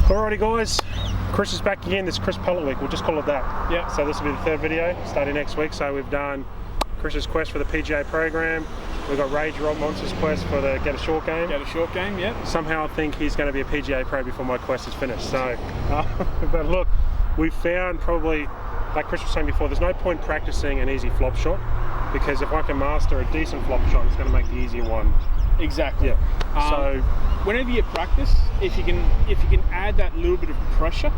Alrighty guys, Chris is back again. This is Chris Pellatt week, we'll just call it that. Yeah. So this will be the third video, starting next week. So we've done Chris's quest for the PGA program. We've got Rage Rock Monster's quest for the Get a Short game. Get a Short game, yeah. Somehow I think he's going to be a PGA pro before my quest is finished. So, but look, we found probably, like Chris was saying before, there's no point practicing an easy flop shot, because if I can master a decent flop shot, it's going to make the easier one. Exactly. Yeah. So whenever you practice, if you can add that little bit of pressure,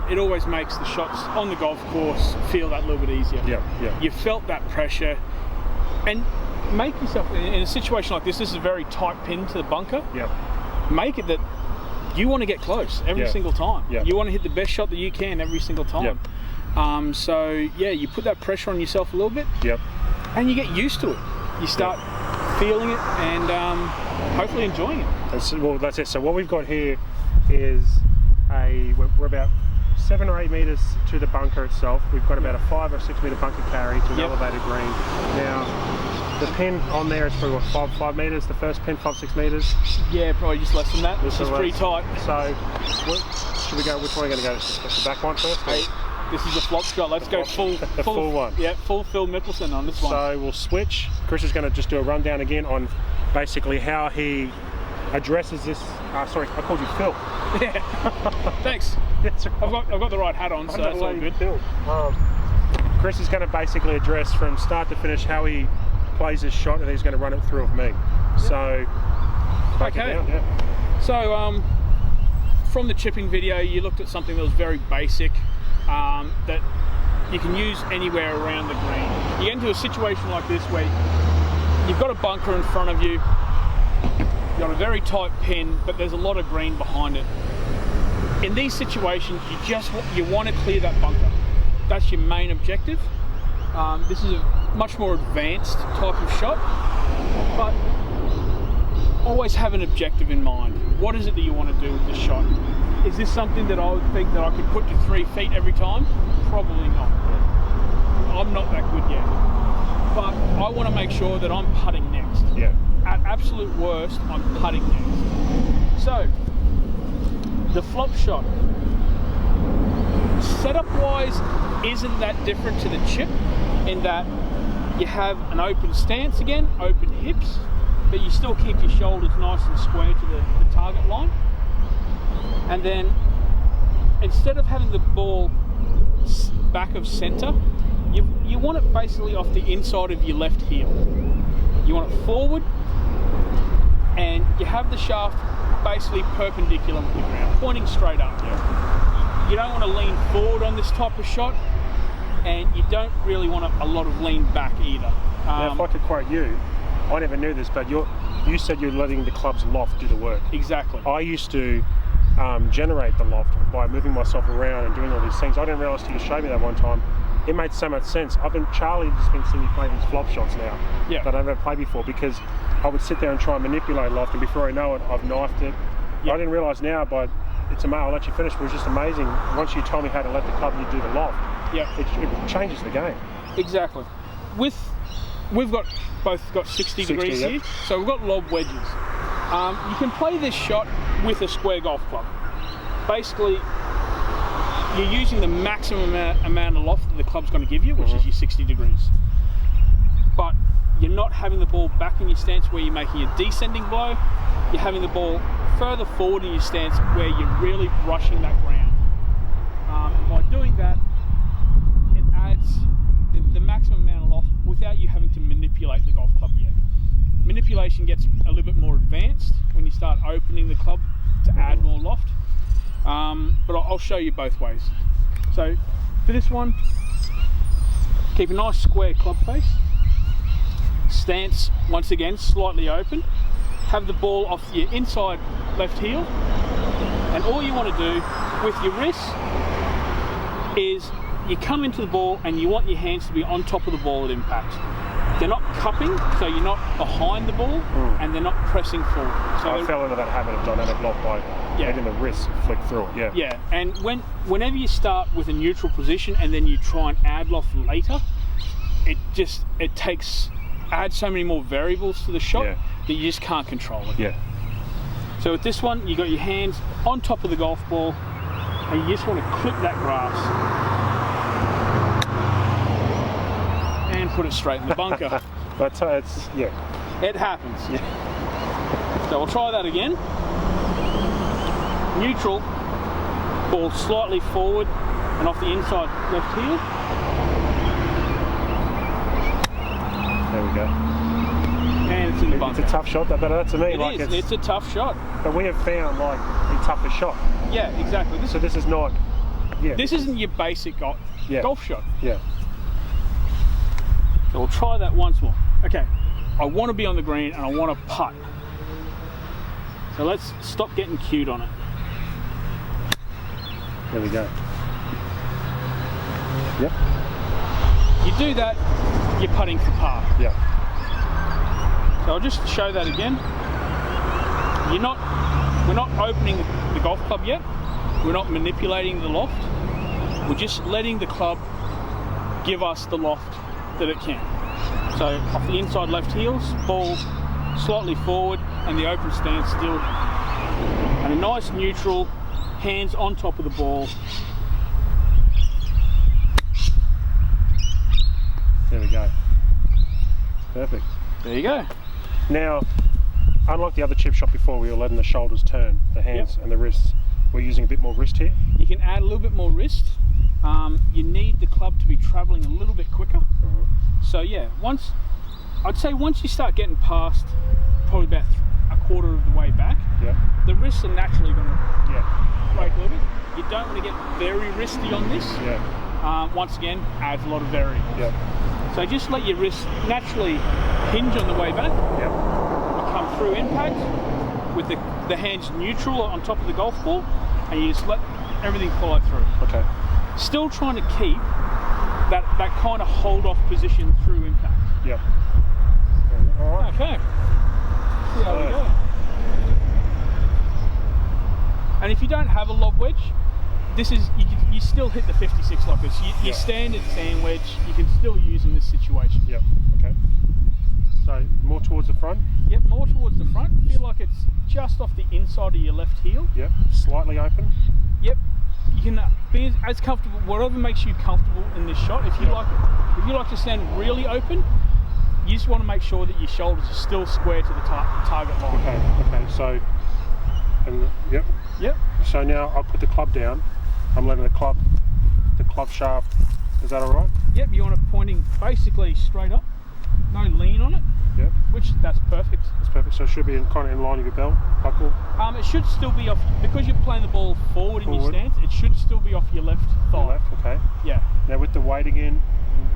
it always makes the shots on the golf course feel that little bit easier. Yeah. You felt that pressure, and make yourself in a situation like this. This is a very tight pin to the bunker. Yeah. Make it that you want to get close every single time. Yeah. You want to hit the best shot that you can every single time. Yeah. So yeah, you put that pressure on yourself a little bit. Yep. And you get used to it. You start feeling it and hopefully enjoying it. Well, that's it. So what we've got here is we're about 7 or 8 meters to the bunker itself. We've got about a 5 or 6 meter bunker carry to an elevated green. Now, the pin on there is probably what, 5 meters. The first pin, 5-6 meters. Yeah, probably just less than that. This is pretty tight. So, should we go? Which one are we going to go? The back one first? Hey, this is the flop shot. Let's go full one. Yeah, full Phil Mickelson on this one. So we'll switch. Chris is going to just do a rundown again on basically how he addresses this. Sorry, I called you Phil. Yeah. Thanks. I've got the right hat on, so that's all good. Phil. Chris is going to basically address from start to finish how he plays his shot, and he's going to run it through with me. So, okay. So from the chipping video, you looked at something that was very basic. That you can use anywhere around the green. You get into a situation like this where you've got a bunker in front of you, you've got a very tight pin, but there's a lot of green behind it. In these situations, you want to clear that bunker. That's your main objective. This is a much more advanced type of shot, but always have an objective in mind. What is it that you want to do with this shot? Is this something that I would think that I could put to 3 feet every time? Probably not. I'm not that good yet. But I want to make sure that I'm putting next. Yeah. At absolute worst, I'm putting next. So, the flop shot, setup-wise, isn't that different to the chip in that you have an open stance again, open hips, but you still keep your shoulders nice and square to the target line. And then, instead of having the ball back of center, you want it basically off the inside of your left heel. You want it forward, and you have the shaft basically perpendicular with the ground, pointing straight up. Yeah. You don't want to lean forward on this type of shot, and you don't really want a lot of lean back either. Now, if I could quote you, I never knew this, but you said you're letting the club's loft do the work. Exactly. I used to generate the loft by moving myself around and doing all these things. I didn't realise till you showed me that one time. It made so much sense. Charlie just been seeing me play these flop shots now that I've never played before, because I would sit there and try and manipulate loft, and before I know it, I've knifed it. Yep. I didn't realise now, but I'll let you finish, but it was just amazing. Once you told me how to let the club you do the loft, it changes the game. Exactly. We've both got 60 degrees here, so we've got lob wedges. You can play this shot with a square golf club. Basically, you're using the maximum amount of loft that the club's going to give you, which is your 60 degrees. But you're not having the ball back in your stance where you're making a descending blow. You're having the ball further forward in your stance where you're really brushing that ground. By doing that, it adds the maximum amount of loft without you having to manipulate the golf club yet. Manipulation gets a little bit more advanced when you start opening the club to add more loft. But I'll show you both ways. So for this one, keep a nice square club face. Stance, once again, slightly open. Have the ball off your inside left heel. And all you want to do with your wrists is you come into the ball and you want your hands to be on top of the ball at impact. They're not cupping, so you're not behind the ball, and they're not pressing forward. So I fell into that habit of dynamic loft by letting the wrist flick through it. Yeah, and whenever you start with a neutral position and then you try and add loft later, it adds so many more variables to the shot that you just can't control it. Yeah. So with this one, you got your hands on top of the golf ball, and you just want to clip that grass and put it straight in the bunker. But it's, yeah. It happens. Yeah. So we'll try that again. Neutral, ball slightly forward and off the inside left heel. There we go. And it's in the bunker. It's a tough shot, but to me, it's a tough shot. But we have found like the toughest shot. Yeah, exactly. So this is not. Yeah. This isn't your basic golf shot. Yeah. So we'll try that once more. Okay, I want to be on the green and I want to putt. So let's stop getting cute on it. There we go. Yep. You do that, you're putting for par. Yeah. So I'll just show that again. We're not opening the golf club yet. We're not manipulating the loft. We're just letting the club give us the loft that it can. So off the inside left heels, ball slightly forward, and the open stance still. And a nice neutral, hands on top of the ball. There we go. Perfect. There you go. Now, unlike the other chip shot before, we were letting the shoulders turn, the hands and the wrists. We're using a bit more wrist here. You can add a little bit more wrist. You need the club to be traveling a little bit quicker. So yeah, I'd say once you start getting past probably about a quarter of the way back, the wrists are naturally going to break a little bit. You don't want to get very wristy on this. Once again, adds a lot of variables. So just let your wrist naturally hinge on the way back. You come through impact with the hands neutral on top of the golf ball, and you just let everything follow through. Okay. Still trying to keep that kind of hold off position through impact. Yep. All right. Okay. See how we go. And if you don't have a lob wedge, this is you still hit the 56 like this. Your standard sand wedge you can still use in this situation. Yep. Okay. So more towards the front. Yep. More towards the front. Feel like it's just off the inside of your left heel. Yep. Slightly open. Yep. You can be as comfortable, whatever makes you comfortable in this shot. If you like to stand really open, you just want to make sure that your shoulders are still square to the target line. Okay. So, yep. So now I'll put the club down. I'm letting the club shaft. Is that all right? Yep. You want it pointing basically straight up. No lean on it. Yep. That's perfect. That's perfect. So it should be kind of in line with your belt buckle. It should still be off because you're playing the ball forward in your stance. It should still be off your left thigh. Your left. Okay. Yeah. Now with the weight again,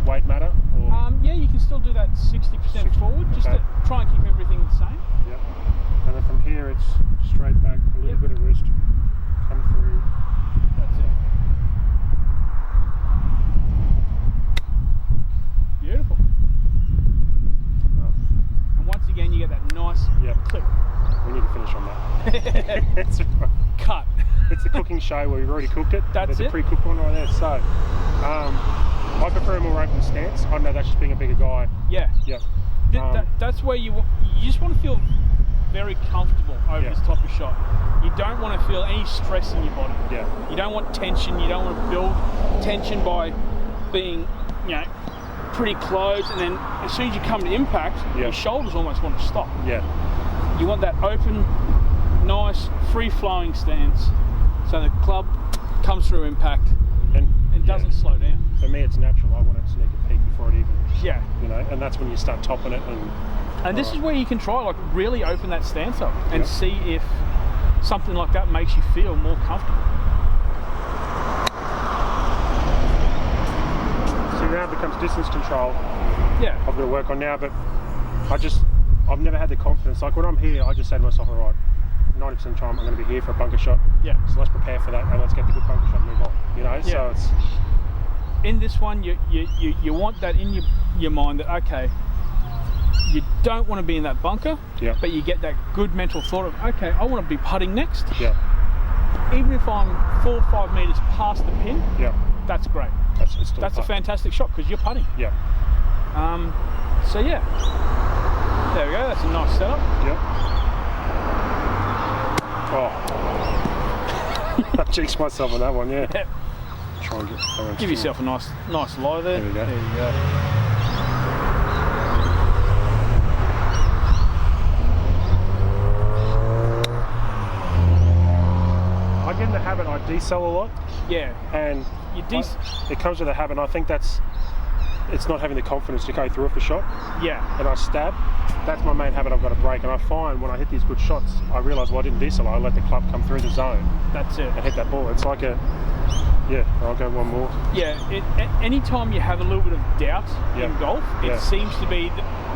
weight matter? Or? Yeah, you can still do that 60% forward, just to try and keep everything the same. Yep. And then from here it's straight back, a little bit of wrist, come through. That's it. Beautiful. And once again, you get that nice clip. We need to finish on that. It's cut. It's the cooking show where we've already cooked it. There's a pre-cooked one right there. So, I prefer a more open stance. I know that's just being a bigger guy. Yeah. That's where you just want to feel very comfortable over this type of shot. You don't want to feel any stress in your body. You don't want tension. You don't want to build tension by being, pretty close, and then as soon as you come to impact, your shoulders almost want to stop. You want that open, nice, free-flowing stance, so the club comes through impact and doesn't slow down. For me, it's natural. I want it to sneak a peek before it even. And that's when you start topping it. And this is where you can try, really open that stance up and see if something like that makes you feel more comfortable. So now it becomes distance control. I've got to work on now, but I've never had the confidence. Like when I'm here, I just say to myself, all right, 90% of the time I'm going to be here for a bunker shot. So let's prepare for that and let's get the good bunker shot and move on. So it's... In this one, you want that in your mind that, okay, you don't want to be in that bunker, but you get that good mental thought of, okay, I want to be putting next. Even if I'm 4 or 5 meters past the pin, that's great. That's a fantastic shot because you're putting. So there we go. That's a nice setup. Oh. I jinxed myself on that one, yeah. Try and get. Give yourself a nice lie there. There we go. There you go. I get in the habit, I decel a lot. Yeah. And it comes with a habit, and I think it's not having the confidence to go through with the shot. Yeah. And I stab. That's my main habit I've got to break. And I find when I hit these good shots, I realise, well, I didn't decel. I let the club come through the zone. That's it. And hit that ball. It's like I'll go one more. Yeah. Any time you have a little bit of doubt in golf, it seems to be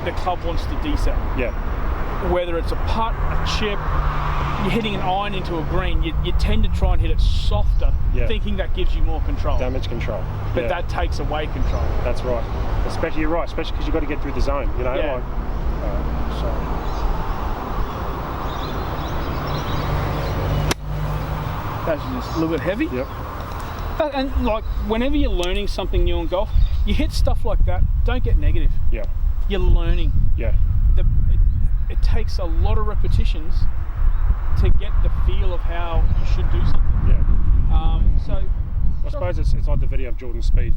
the club wants to decel. Yeah. Whether it's a putt, a chip, you're hitting an iron into a green, you tend to try and hit it softer, thinking that gives you more control. Damage control. But that takes away control. That's right. Especially, you're right, especially because you've got to get through the zone, you know? Yeah. That's just a little bit heavy. Yep. And like, whenever you're learning something new in golf, you hit stuff like that, don't get negative. Yeah. You're learning. Yeah. It takes a lot of repetitions to get the feel of how you should do something. Yeah. So I suppose it's like the video of Jordan Spieth.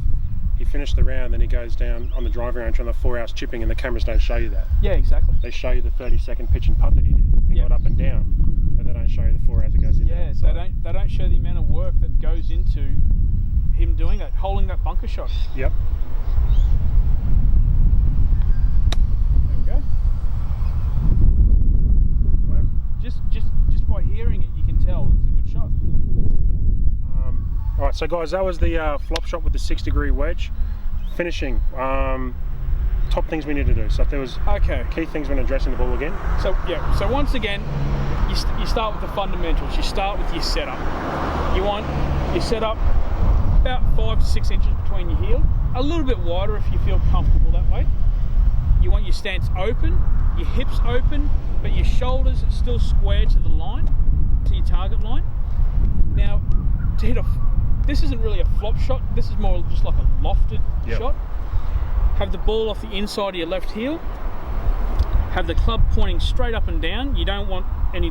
He finished the round, then he goes down on the driving range on the 4 hours chipping, and the cameras don't show you that. Yeah, exactly. They show you the 30-second pitch and putt that he did. He got up and down, but they don't show you the 4 hours it goes in. Yeah, so they don't show the amount of work that goes into him doing that, holding that bunker shot. Yep. There we go. Wow. Just by hearing it, you can tell it's a good shot. All right, so guys, that was the flop shot with the 6-degree wedge. Finishing, top things we need to do. So if there was key things when addressing the ball again. So once again, you start with the fundamentals. You start with your setup. You want your setup about 5 to 6 inches between your heel, a little bit wider if you feel comfortable that way. You want your stance open, your hips open, but your shoulders are still square to the line, to your target line. Now, to hit this isn't really a flop shot, this is more just like a lofted shot. Have the ball off the inside of your left heel, have the club pointing straight up and down. You don't want any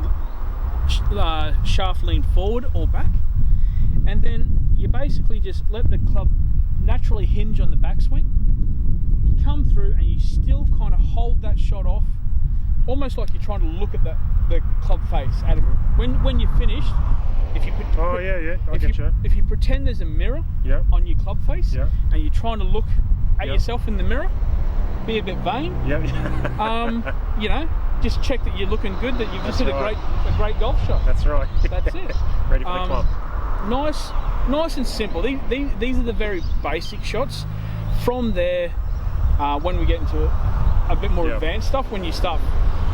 shaft lean forward or back, and then you basically just let the club naturally hinge on the backswing. You come through and you still kind of hold that shot off, almost like you're trying to look at the club face. When you're finished, if you if you pretend there's a mirror on your club face and you're trying to look at yourself in the mirror, be a bit vain. You know, just check that you're looking good, that you've just hit a great golf shot. That's right. That's it. Ready for the club. Nice and simple. These are the very basic shots. From there, when we get into a bit more advanced stuff, when you start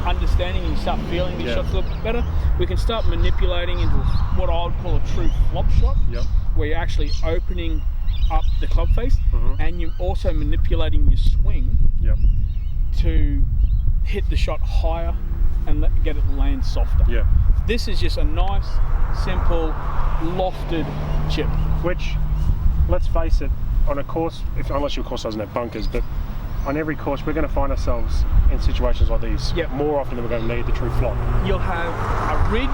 understanding and you start feeling these shots a little bit better, we can start manipulating into what I would call a true flop shot, where you're actually opening up the club face and you're also manipulating your swing to hit the shot higher and get it land softer. This is just a nice, simple, lofted chip. Which, let's face it, on a course, unless your course doesn't have bunkers, but on every course we're going to find ourselves in situations like these more often than we're going to need the true flop. You'll have a ridge,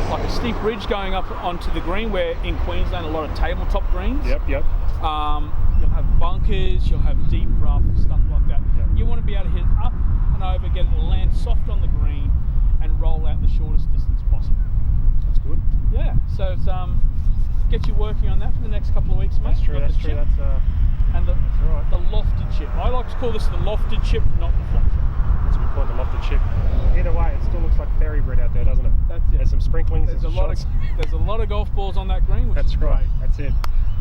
like a steep ridge going up onto the green, where in Queensland a lot of tabletop greens. You'll have bunkers, you'll have deep rough, stuff like that. You want to be able to hit it up and over, get it to land soft on the green and roll out the shortest distance possible. That's good. Yeah, so it's get you working on that for the next couple of weeks, mate. That's true, that's true. And the lofted chip. I like to call this the lofted chip, not the flop chip. That's what we call it, the lofted chip. Either way, it still looks like fairy bread out there, doesn't it? That's it. There's some sprinklings, there's a lot of golf balls on that green, which is right. Great. That's it.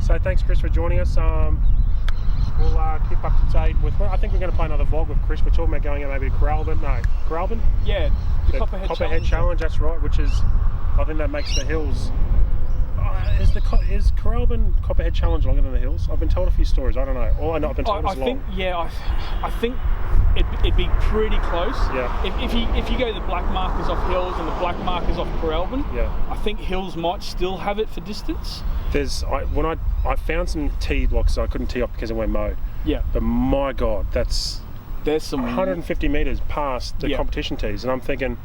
So thanks, Chris, for joining us. We'll keep up to date with. I think we're going to play another vlog with Chris. We're talking about going out maybe to Coralbin. Yeah, the Copperhead Challenge. That's right. Which is, I think that makes the hills. Is Coralbin Copperhead Challenge longer than the hills? I've been told a few stories. I don't know. All I know, I've been told it's long. I think it'd be pretty close. If you go the black markers off hills and the black markers off Coralbin, I think hills might still have it for distance. I found some tee blocks, I couldn't tee up because it went mowed. But my God, there's some 150 meters past the competition tees, and I'm thinking,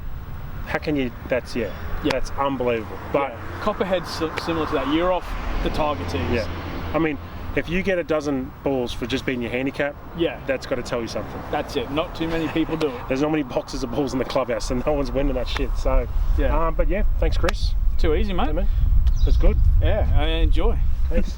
how can you? That's that's unbelievable. But Copperhead's similar to that. You're off the target tees. Yeah, I mean, if you get a dozen balls for just being your handicap, that's got to tell you something. That's it. Not too many people do it. There's not many boxes of balls in the clubhouse, and no one's winning that shit. So, yeah. But yeah, thanks, Chris. Too easy, mate. Yeah, man. That's good. Yeah, I enjoy. Thanks.